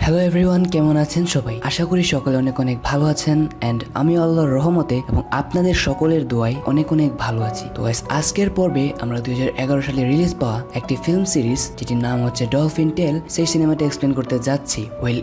Hello everyone, কেমন আছেন সবাই? আশা করি সকলে অনেক অনেক ভালো আছেন এন্ড আমি আল্লাহর রহমতে এবং আপনাদের সকলের দোয়ায় অনেক অনেক ভালো আছি। তো আজকের পর্বে আমরা 2011 সালে রিলিজ পাওয়া একটি ফিল্ম সিরিজ যেটির নাম হচ্ছে ডলফিন টেল, সেই সিনেমাটা এক্সপ্লেন করতে যাচ্ছি।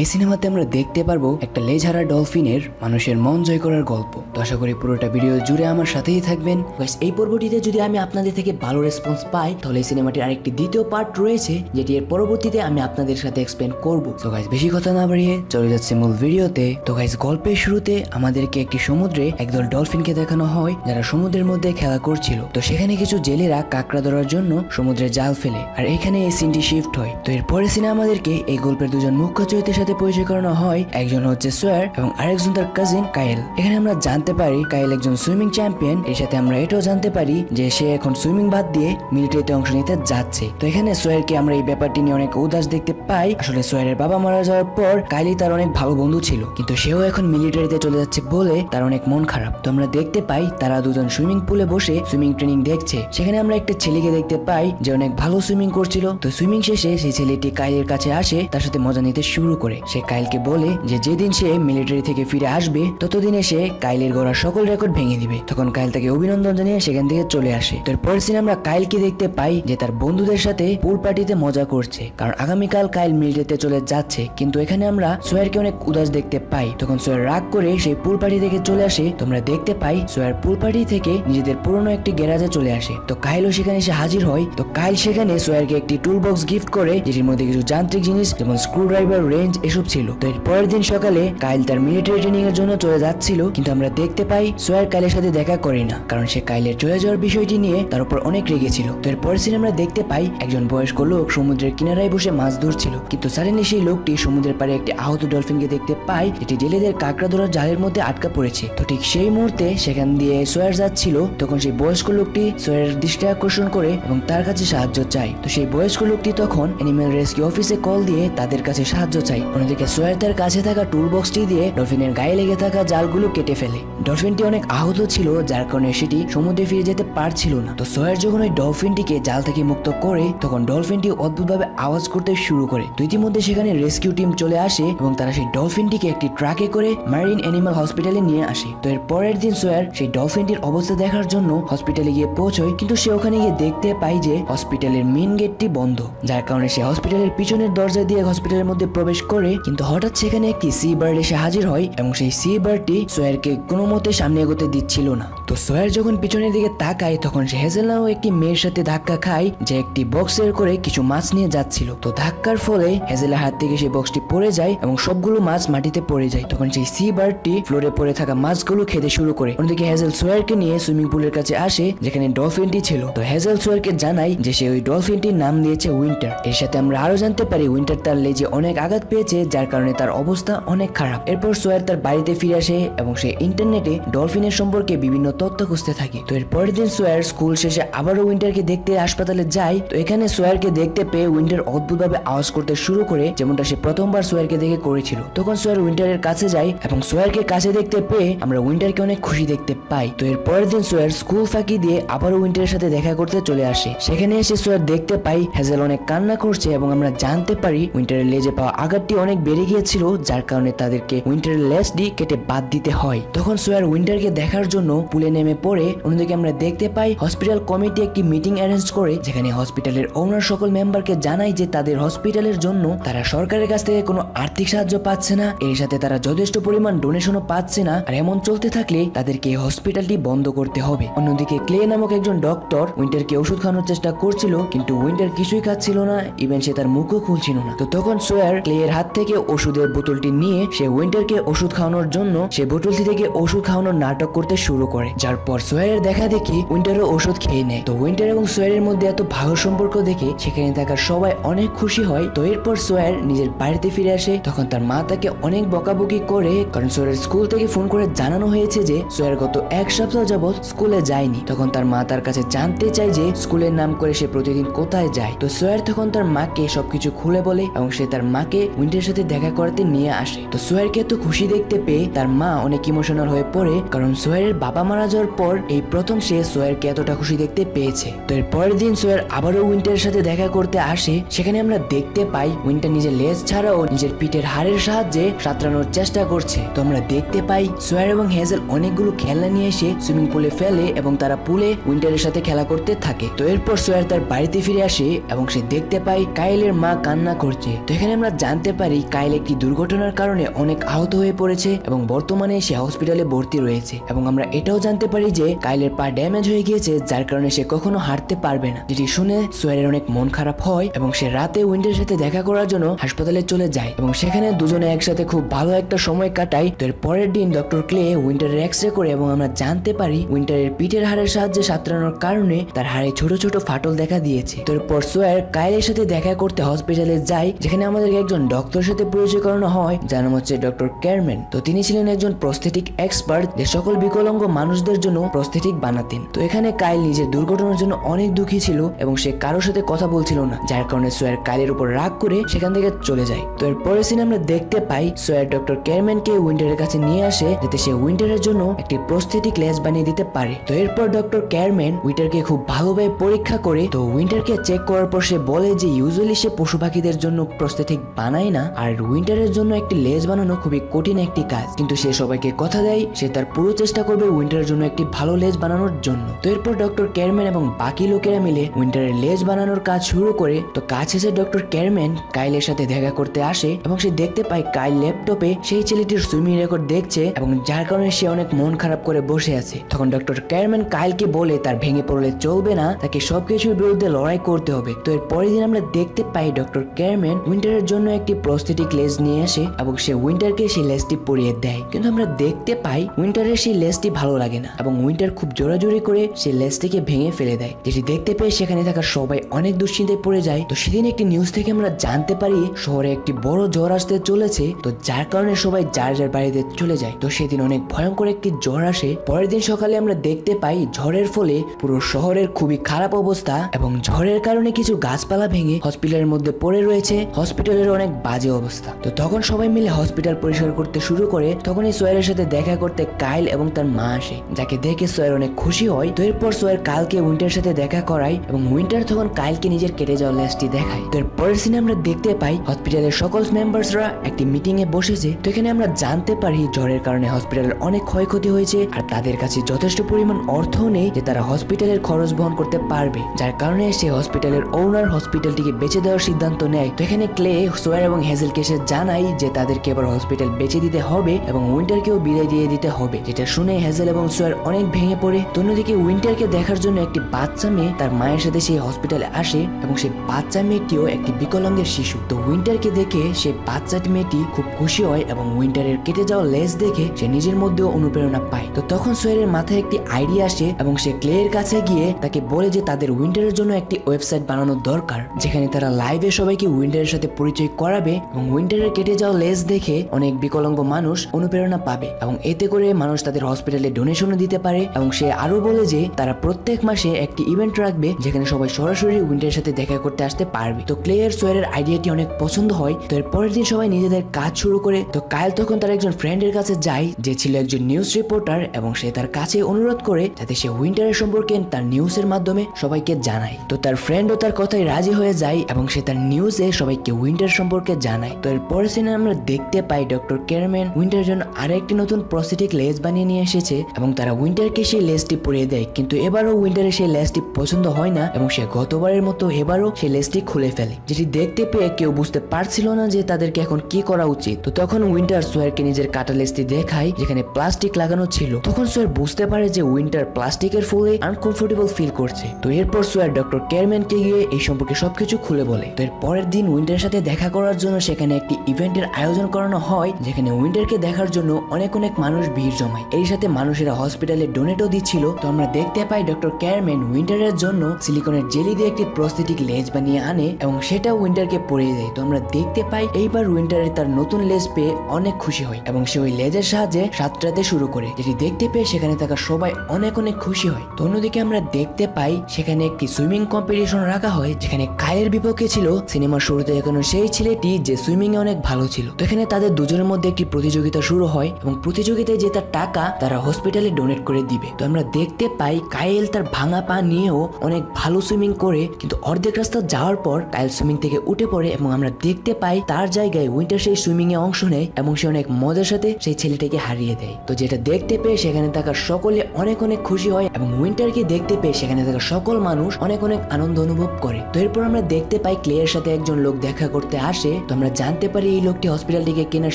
এই সিনেমাতে আমরা দেখতে পারবো একটা লেজহারা ডলফিনের মানুষের মন জয় করার গল্প। তো আশা করি পুরোটা ভিডিও জুড়ে আমার সাথেই থাকবেন। এই পর্বটিতে যদি আমি আপনাদের থেকে ভালো রেসপন্স পাই তাহলে এই সিনেমাটির আরেকটি দ্বিতীয় পার্ট রয়েছে যেটি এর পরবর্তীতে আমি আপনাদের সাথে এক্সপ্লেন করবো। তো গাইস বেশি কথা না বাড়িয়ে চলে যাচ্ছে মূল ভিডিওতে। তো গাইস গল্পের শুরুতে আমাদেরকে একটি সমুদ্রে একদল ডলফিনকে দেখানো হয় যারা সমুদ্রের মধ্যে খেলা করছিল। তো সেখানে কিছু জেলেরা কাঁকড়া ধরার জন্য সমুদ্রে জাল ফেলে, আর এখানে এই সিনটি শিফট হয়। তো এর পরের সিনে আমাদেরকে এই গল্পের দুজন মুখ্য চরিত্রের সাথে পরিচয় করানো হয়। একজন হচ্ছে সোয়ার এবং আরেকজন তার কাজিন কায়েল। এখানে আমরা জানতে পারি কায়েল একজন সুইমিং চ্যাম্পিয়ন। এর সাথে আমরা এটাও জানতে পারি যে সে এখন সুইমিং বাদ দিয়ে মিলিটারিতে অংশ নিতে যাচ্ছে। তো এখানে সোয়ারকে আমরা এই ব্যাপারটি নিয়ে অনেক উদাস দেখতে পাই। আসলে সোয়ারের বাবা মারা যাওয়ার পর কাইলি তার অনেক ভালো বন্ধু ছিল, কিন্তু সেও এখন মিলিটারিতে চলে যাচ্ছে বলে তার অনেক মন খারাপ। তো আমরা দেখতে পাই তারা দুজন সুইমিং পুলে বসে সুইমিং ট্রেনিং দেখছে। সেখানে আমরা একটা ছেলেকে দেখতে পাই যে অনেক ভালো সুইমিং করছিল। তো সুইমিং শেষে সেই ছেলেটি কাইলের কাছে আসে, তার সাথে মজা নিতে শুরু করে। সে কাইলকে বলে যে যেদিন সে মিলিটারি থেকে ফিরে আসবে ততদিনে সে কাইলের গড়ার সকল রেকর্ড ভেঙে দিবে। তখন কাইল তাকে অভিনন্দন জানিয়ে সেখান থেকে চলে আসে। তো এরপরের সিনে আমরা কাইলকে দেখতে পাই যে তার বন্ধুদের সাথে পুল পার্টিতে মজা করছে, কারণ আগামীকাল কাইল মিলিটারিতে চলে যাচ্ছে। কিন্তু এখানে আমরা সোয়ারকে অনেক উদাস দেখতে পাই। তখন সোয়ার রাগ করে সেই পুল পার্টি থেকে চলে আসে। তোমরা দেখতে পাই সোয়ার পুল পার্টি থেকে নিজেদের পুরনো একটি গ্যারাজে চলে আসে। তো কাইলও সেখানে এসে হাজির হয়। তো কাইল সেখানে সোয়ারকে একটি টুল বক্স গিফট করে, যেটির মধ্যে কিছু যান্ত্রিক জিনিস যেমন স্ক্রু ড্রাইভার, রেঞ্জ এসব ছিল। তো এর পরের দিন সকালে কাইল তার মিলিটারি ট্রেনিং এর জন্য চলে যাচ্ছিল, কিন্তু আমরা দেখতে পাই সোয়ার কাইলের সাথে দেখা করে না, কারণ সে কাইলের চলে যাওয়ার বিষয়টি নিয়ে তার উপর অনেক রেগেছিল। তো এর পরের সিনে আমরা দেখতে পাই একজন বয়স্ক লোক সমুদ্রের কিনারায় বসে মাছ ধরছিল, কিন্তু সাডেনলি সেই লোকটি সমুদ্রের পাড়ে একটি আহত ডলফিনকে দেখতে পাই যেটি জেলেদের কাঁকড়া ধরার জালের মধ্যে আটকা পড়েছে। তো ঠিক সেই মুহূর্তে সেখান দিয়ে সোয়ার যাচ্ছিল, তখন সেই বয়স্ক লোকটি সোয়ারের দৃষ্টি আকর্ষণ করে এবং তার কাছে সাহায্য চায়। তো সেই বয়স্ক লোকটি তখন অ্যানিমেল রেস্কিউ অফিসে কল দিয়ে তাদের কাছে সাহায্য চায়। অন্যদিকে সোয়ার তার কাছে থাকা টুল বক্সটি দিয়ে ডলফিনের গায়ে লেগে থাকা জালগুলো কেটে ফেলে। ডলফিনটি অনেক আহত ছিল, যার কারণে সেটি সমুদ্রে ফিরে যেতে পারছিল না। তো সোয়ার যখন ওই ডলফিনটিকে জাল থেকে মুক্ত করে তখন ডলফিনটি অদ্ভুতভাবে আওয়াজ করতে শুরু করে। তো ইতিমধ্যে সেখানে রেস্কিউ টিম চলে আসে এবং তারা সেই ডলফিনটিকে একটি ট্রাকে করে মারিন অ্যানিমাল হসপিটালে নিয়ে আসে। তো এর পরের দিন সোয়ার সেই ডলফিনটির অবস্থা দেখার জন্য হসপিটালে গিয়ে পৌঁছয়, কিন্তু সে ওখানে গিয়ে দেখতে পায় যে হসপিটালের মেইন গেটটি বন্ধ, যার কারণে সে হসপিটালের পিছনের দরজা দিয়ে হসপিটালের মধ্যে প্রবেশ করে। কিন্তু হঠাৎ সেখানে একটি সি বার্ড এসে হাজির হয় এবং সেই সি বার্ডটি সোয়ারকে কোনো মতে সামনে এগোতে দিচ্ছিল না। তো সোয়ার যখন পিছনের দিকে তাকায় তখন সে হেজেল নামে একটি মেয়ের সাথে ধাক্কা খায় যে একটি বক্সের করে কিছু মাছ নিয়ে যাচ্ছিল। তো ধাক্কার ফলে হেজেলের হাত থেকে সেই বক্সটি পড়ে যায় এবং সবগুলো মাছ মাটিতে পড়ে যায়। তখন সেই সি বার্ডটি ফ্লোরে পড়ে থাকা মাছগুলো খেতে শুরু করে। অন্যদিকে হেজেল সোয়ারকে নিয়ে সুইমিং পুলের কাছে আসে যেখানে ডলফিনটি ছিল। তো হেজেল সোয়ারকে জানায় যে সে ওই ডলফিনটির নাম দিয়েছে উইন্টার। এর সাথে আমরা আরো জানতে পারি উইন্টার তার লেজে অনেক আঘাত পেয়েছে, যার কারণে তার অবস্থা অনেক খারাপ। এরপর সোয়ার তার বাড়িতে ফিরে আসে এবং সে ইন্টারনেটে ডলফিনের সম্পর্কে বিভিন্ন তথ্য খুঁজতে থাকে। তো এর পরের দিন সোয়ার স্কুল শেষে আবারও উইন্টারকে দেখতে হাসপাতালে যায়। তো এখানে সোয়ারকে দেখতে পেয়ে উইন্টার অদ্ভুতভাবে আওয়াজ করতে শুরু করে, যেমনটা সে প্রথমবার সোয়ারকে দেখে করেছিল। তখন সোয়ার উইন্টারের কাছে যায় এবং সোয়ারকে কাছে দেখতে পেয়ে আমরা উইন্টারকে অনেক খুশি দেখতে পাই। তো এর পরের দিন সোয়ার স্কুল ফাঁকি দিয়ে আবারও উইন্টারের সাথে দেখা করতে চলে আসে। সেখানে এসে সোয়ার দেখতে পাই হেজেল অনেক কান্না করছে এবং আমরা জানতে পারি উইন্টারের লেজে পাওয়া আঘাতটি অনেক বেড়ে গিয়েছিল, যার কারণে তাদেরকে উইন্টারের লেজটি কেটে বাদ দিতে হয়। তখন সোয়ার উইন্টারকে দেখার জন্য পুলে নেমে পড়ে। অন্যদিকে আমরা দেখতে পাই হসপিটাল কমিটি একটি মিটিং অ্যারেঞ্জ করে, যেখানে হসপিটালের ওনার সকল মেম্বারকে জানায় যে তাদের হসপিটালের জন্য তারা সরকারের কাছ থেকে কোনো আর্থিক সাহায্য পাচ্ছে না, এর সাথে তারা যথেষ্ট পরিমাণ ডোনেশনও পাচ্ছে না, আর এমন চলতে থাকলে তাদেরকে এই হসপিটালটি বন্ধ করতে হবে। অন্যদিকে ক্লে নামক একজন ডক্টর উইন্টারকে ওষুধ খাওয়ানোর চেষ্টা করছিল, কিন্তু উইন্টার কিছুই খাচ্ছিল না, ইভেন সে তার মুখও খুলছিল না। তো তখন সোয়ার ক্লে এর হাত থেকে ওষুধের বোতলটি নিয়ে সে উইন্টারকে ওষুধ খাওয়ানোর জন্য সে বোতলটি থেকে ওষুধ খাওয়ানোর নাটক করতে শুরু করে, যার পর সোয়ারের দেখা দেখি উইন্টারও ওষুধ খেয়ে নেয়। তো উইন্টার এবং সোয়ারের মধ্যে এত ভালো সম্পর্ক দেখে সেখানে থাকা সবাই অনেক খুশি হয়। তো এরপর সোয়ার নিজের বাড়িতে ফিরে আসে। তখন তার মা তাকে অনেক বকাবকি করে, কারণ সোয়ারের স্কুল থেকে ফোন করে জানানো হয়েছে যে সোয়ার গত এক সপ্তাহ যাবৎ স্কুলে যায়নি। তখন তার মা তার কাছে জানতে চায় যে স্কুলের নাম করে সে প্রতিদিন কোথায় যায়। তো সোয়ার তখন তার মাকে সবকিছু খুলে বলে এবং সে তার মাকে উইন্টারের সাথে দেখা করাতে নিয়ে আসে। তো সোয়ারকে এত খুশি দেখতে পেয়ে তার মা অনেক ইমোশনাল হয়ে পড়ে, কারণ সোয়ারের বাবা মারা মারা যাওয়ার পর এই প্রথম সে সোয়ারকে এতটা খুশি দেখতে পেয়েছে। তো এর পরের দিন সোয়ার আবারও উইন্টারের সাথে দেখা করতে আসে। সেখানে আমরা দেখতে পাই উইন্টার নিজের লেজ ছাড়াও নিজের পিঠের হাড়ের সাহায্যে সাঁতরানোর চেষ্টা করছে। তো আমরা দেখতে পাই সোয়ার এবং হেজেল অনেকগুলো খেলনা নিয়ে এসে সুইমিং পুলে ফেলে এবং তারা পুলে উইন্টারের সাথে খেলা করতে থাকে। তো এরপর সোয়ার তার বাড়িতে ফিরে আসে এবং সে দেখতে পায় কাইলের মা কান্না করছে। তো এখানে আমরা জানতে পারি কাইল একটি দুর্ঘটনার কারণে অনেক আহত হয়ে পড়েছে এবং বর্তমানে সে হসপিটালে ভর্তি রয়েছে। এবং আমরা এটাও জানতে পারি যে কাইলের পা ড্যামেজ হয়ে গিয়েছে, যার কারণে সে কখনো হাঁটতে পারবে না। যেটি শুনে সোয়ারের অনেক মন খারাপ হয় এবং সে রাতে উইন্টারের সাথে দেখা করার জন্য হাসপাতালে চলে যায় এবং সেখানে দুজনে একসাথে খুব ভালো একটা সময় কাটায়। তো এর পরের দিন ডক্টর ক্লে উইন্টারের এক্সরে করে এবং আমরা জানতে পারি উইন্টারের পিঠের হাড়ের সাহায্যে সাঁতরানোর কারণে তার হাড়ে ছোট ছোট ফাটল দেখা দিয়েছে। তো এরপর সোয়ার কাইলের সাথে দেখা করতে হসপিটালে যায়, যেখানে আমাদেরকে একজন ডক্টরের সাথে পরিচয় করানো হয়, যার নাম হচ্ছে ডক্টর ক্যারম্যান। তো তিনি ছিলেন একজন প্রস্থেটিক এক্সপার্ট, যে সকল বিকলাঙ্গ মানুষদের জন্য প্রস্থেটিক বানাতেন। তো এখানে কাইল নিজের দুর্ঘটনার জন্য অনেক দুঃখী ছিল এবং সে কারোর সাথে কথা বলছিল না, যার কারণে সোয়ার কাইলের উপর রাগ করে সেখান থেকে চলে যায়। তো এর পরের সিনে আমরা দেখতে পাই সোয়ার ডক্টর ক্যারম্যানকে উইন্টারের কাছে নিয়ে আসে যাতে সে উইন্টারের জন্য একটি প্রস্থেটিক লেজ বানিয়ে দিতে পারে। তো এরপর ডক্টর ক্যারম্যান উইন্টারকে খুব ভালোভাবে পরীক্ষা করে তো উইন্টারকে চেক করার পর সে বলে যে ইউজুয়ালি সে পশু পাখিদের জন্য প্রস্থেটিক বানায় না, আর উইন্টারের জন্য একটি লেজ বানানো খুবই কঠিন একটি কাজ, কিন্তু সে সবাইকে কথা দেয় সে তার পুরো চেষ্টা করবে উইন্টারের জন্য একটি ভালো লেজ বানানোর জন্য। তো এরপর ডক্টর ক্যারম্যান এবং বাকি লোকেরা মিলে উইন্টারের লেজ বানানোর কাজ শুরু করে। তো কাজ শেষে ডক্টর ক্যারম্যান কাইলের সাথে দেখা করতে আসে এবং সে দেখতে পায় কাইল ল্যাপটপে সেই ছেলেটির সুইমিং রেকর্ড দেখছে এবং যার কারণে সে অনেক মন খারাপ করে বসে আছে। তখন ডক্টর ক্যারম্যান কাইলকে বলে তার ভেঙে পড়লে চলবে না, তাকে সবকিছুর বিরুদ্ধে লড়াই করতে হবে। তো এর পরের দিন আমরা দেখতে পাই ডক্টর ক্যারম্যান উইন্টারের জন্য একটি প্রস্থেটিক লেজ নিয়ে আসে এবং সে উইন্টারকে সেই লেজটি পরিয়ে দেয়। কিন্তু আমরা দেখতে পাই উইন্টারের সেই লেজটি ভালো লাগে না এবং উইন্টার খুব জোরাজোরি করে সেই লেজটিকে ভেঙে ফেলে দেয়, যেটি দেখতে পেয়ে সেখানে থাকা সবাই অনেক দুশ্চিন্তায় পড়ে যায়। তো সেদিন একটি নিউজ থেকে আমরা জানতে পারি শহরে একটি বড় ঝড় আসতে চলেছে, তো যার কারণে সবাই যার যার বাড়িতে চলে যায়। তো সেদিন অনেক ভয়ঙ্কর একটি ঝড় আসে। পরের দিন সকালে আমরা দেখতে পাই ঝড়ের ফলে পুরো শহরের খুবই খারাপ অবস্থা এবং ঝড়ের কারণে কিছু গাছপালা ভেঙে হসপিটালের মধ্যে পড়ে রয়েছে। হসপিটালের অনেক বাজে অবস্থা। তো তখন সবাই মিলে হসপিটাল পরিষ্কার করতে শুরু করে। তখনই সোয়ারের সাথে দেখা করতে কাইল এবং তার মা আসে, যাকে দেখে সোয়ার অনেক খুশি হয়। তো এরপর সোয়ার কাইলকে উইন্টারের সাথে দেখা করায় এবং উইন্টার তখন কাইলকে নিজের কেটে যাওয়া লেজটি দেখায়। তো এর পরের সিনে আমরা দেখতে পাই হসপিটালের সকল মেম্বার্সরা একটি মিটিং এ বসেছে। তো এখানে আমরা জানতে পারি ঝড়ের কারণে হসপিটালের অনেক ক্ষয়ক্ষতি হয়েছে আর তাদের কাছে যথেষ্ট পরিমাণ অর্থ নেই যে তারা হসপিটালের খরচ বহন করতে পারবে, যার কারণে সে হসপিটালের ওনার হসপিটালটিকে বেচে দেওয়ার সিদ্ধান্ত নেয়। তো এখানে ক্লে সোয়ার এবং হেজেলকে সে জানায় যে তাদেরকে এবার হসপিটাল বেচে দিতে হবে এবং উইন্টারকেও বিদায় দিয়ে দিতে হবে, যেটা শুনে হেজেল এবং সোয়ার অনেক ভেঙে পড়ে। তো অন্যদিকে উইন্টারকে দেখার জন্য একটি বাচ্চা মেয়ে তার মায়ের সাথে সেই হসপিটালে আসে এবং সেই বাচ্চা মেয়েটিও একটি বিকলাঙ্গের শিশু। তো উইন্টারকে দেখে সেই বাচ্চাটি মেয়েটি খুব খুশি হয় এবং উইন্টারের কেটে যাওয়া লেজ দেখে সে নিজের মধ্যেও অনুপ্রেরণা পায়। তো তখন সোয়ারের মাথায় একটি আইডিয়া আসে এবং সে ক্লের কাছে গিয়ে তাকে বলে যে তাদের উইন্টারের জন্য একটি ওয়েবসাইট বানানোর দরকার, যেখানে তারা লাইভে সবাইকে উইন্টারের সাথে পরিচয় করাবে এবং উইন্টারের কেটে যাওয়া লেজ দেখে অনেক বিকলাঙ্গ মানুষ অনুপ্রেরণা পাবে এবং এতে করে মানুষ তাদের হসপিটালে ডোনেশনও দিতে পারে। এবং সে আরো বলে যে তারা প্রত্যেক মাসে একটি ইভেন্ট রাখবে যেখানে সবাই সরাসরি উইন্টারের সাথে দেখা করতে আসতে পারবে। তো ক্লেয়ার সোয়ারের আইডিয়াটি অনেক পছন্দ হয়। তো এর পরের দিন সবাই নিজেদের কাজ শুরু করে। তো কাইল তখন তার একজন ফ্রেন্ডের কাছে যায় যে ছিল একজন নিউজ রিপোর্টার এবং সে তার কাছে অনুরোধ করে যাতে সে উইন্টারের সম্পর্কে তার নিউজের মাধ্যমে সবাইকে জানায়। তো তার ফ্রেন্ডও তার কথায় রাজি হয়ে যায় এবং সে তার নিউজে সবাইকে উইন্টার সম্পর্কে জানায়। তো এর পরের সিনে আমরা দেখতে পাই ডক্টর ক্যারম্যান উইন্টারের জন্য আরেকটি নতুন প্রস্থেটিক লেজ বানিয়ে নিয়ে এসেছে এবং তারা উইন্টারকে সেই লেজটি পরিয়ে দেয়। কিন্তু এবারও উইন্টারের সেই লেজটি পছন্দ হয় না এবং সে গতবারের মতো এবারও সেই লেজটি খুলে ফেলে, যেটি দেখতে পেয়ে কেউ বুঝতে পারছিল না যে তাদেরকে এখন কি করা উচিত। তো তখন উইন্টার সোয়ারকে নিজের কাটা লেজটি দেখায় যেখানে প্লাস্টিক লাগানো ছিল। তখন সোয়ার বুঝতে পারে যে উইন্টার প্লাস্টিকের ফলে আনকমফোর্টেবল ফিল করছে। তো এরপর সোয়ার ডক্টর ক্যারম্যানকে গিয়ে এই সম্পর্কে সবকিছু খুলে বলে। তো এর পরের দিন উইন্টারের সাথে দেখা করার জন্য সেখানে একটি ইভেন্টের আয়োজন করানো হয়, যেখানে উইন্টারকে দেখার জন্য অনেক মানুষ ভিড় জমায়। এর সাথে মানুষেরা হসপিটালে ডোনেটও দিচ্ছিল। তো আমরা দেখতে পাই ডক্টর ক্যারম্যান উইন্টারের জন্য সিলিকনের জেলি দিয়ে একটি প্রস্থেটিক লেজ বানিয়ে আনে এবং সেটা উইন্টারকে পরিয়ে দেয়। তো আমরা দেখতে পাই এইবার উইন্টারের তার নতুন লেজ পেয়ে অনেক খুশি হয় এবং সে ওই লেজের সাহায্যে সাঁতরাতে শুরু করে, যেটি দেখতে পেয়ে সেখানে থাকা সবাই অনেক খুশি হয়। তো অন্যদিকে আমরা দেখতে পাই সেখানে একটি সুইমিং কম্পিটিশন রাখা হয়, যেখানে কাইলের বিপক্ষে ছিল সিনেমার শুরুতে দেখানো সেই ছেলেটি যে সুইমিং এ অনেক ভালো ছিল। তো এখানে তাদের দুজনের মধ্যে একটি প্রতিযোগিতা শুরু হয় এবং প্রতিযোগিতায় জেতার টাকা তারা হসপিটালে ডোনেট করে দিবে। তো আমরা দেখতে পাই কাইল তার ভাঙা পা নিয়েও অনেক ভালো সুইমিং করে, কিন্তু অর্ধেক রাস্তা যাওয়ার পর কাইল সুইমিং থেকে উঠে পড়ে এবং আমরা দেখতে পাই তার জায়গায় উইন্টার সেই সুইমিং এ অংশ নেয় এবং সে অনেক মজার সাথে সেই ছেলেটাকে হারিয়ে দেয়। তো যেটা দেখতে পেয়ে সেখানে থাকা সকলে অনেক অনেক খুশি হয় এবং উইন্টারকে দেখতে পেয়ে সেখানে থাকা সকল মানুষ অনেক অনেক আনন্দ অনুভব করে। তো এরপর আমরা দেখতে পাই ক্লেয়ের সাথে একজন লোক দেখা করতে আসে। তো আমরা জানতে পারি এই লোকটি হসপিটালটিকে কেনার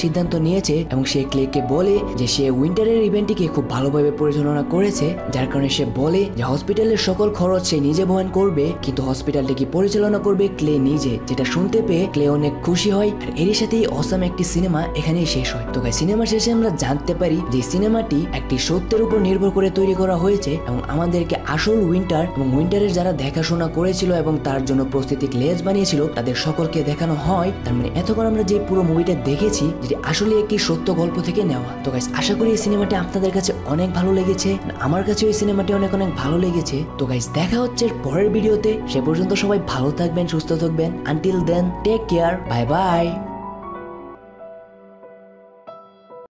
সিদ্ধান্ত নিয়েছে এবং সে ক্লেকে বলে যে সে উইন্টারের ইভেন্টটিকে খুব ভালোভাবে পরিচালনা করেছে, যার কারণে সে বলে যে হসপিটালের সকল খরচ সে নিজে বহন করবে, কিন্তু হসপিটালটিকে পরিচালনা করবে ক্লে নিজে। যেটা শুনতে পেয়ে ক্লে অনেক খুশি হয়। আর এর সাথেই অসাম একটি সিনেমা এখানেই শেষ হয়। তো সিনেমা শেষে আমরা জানতে পারি যে সিনেমাটি একটি সত্যের উপর নির্ভর করে তৈরি করা হয়েছে এবং আমাদেরকে আসল উইন্টার এবং উইন্টারের যারা দেখাশোনা করেছিল এবং তার জন্য প্রস্তুতি লেজ বানিয়েছিল তাদের সকলকে দেখানো হয়। তার মানে এতক্ষণ আমরা যে পুরো মুভিটা দেখেছি যেটি আসলে একটি সত্য গল্প থেকে নেওয়া। তো গাইস আশা করি এই সিনেমাটি আপনাদের কাছে অনেক ভালো লেগেছে, আমার কাছে এই সিনেমাটি অনেক অনেক ভালো লেগেছে। তো গাইস দেখা হচ্ছে পরের ভিডিওতে, সে পর্যন্ত সবাই ভালো থাকবেন, সুস্থ থাকবেন। Until then take care, bye by.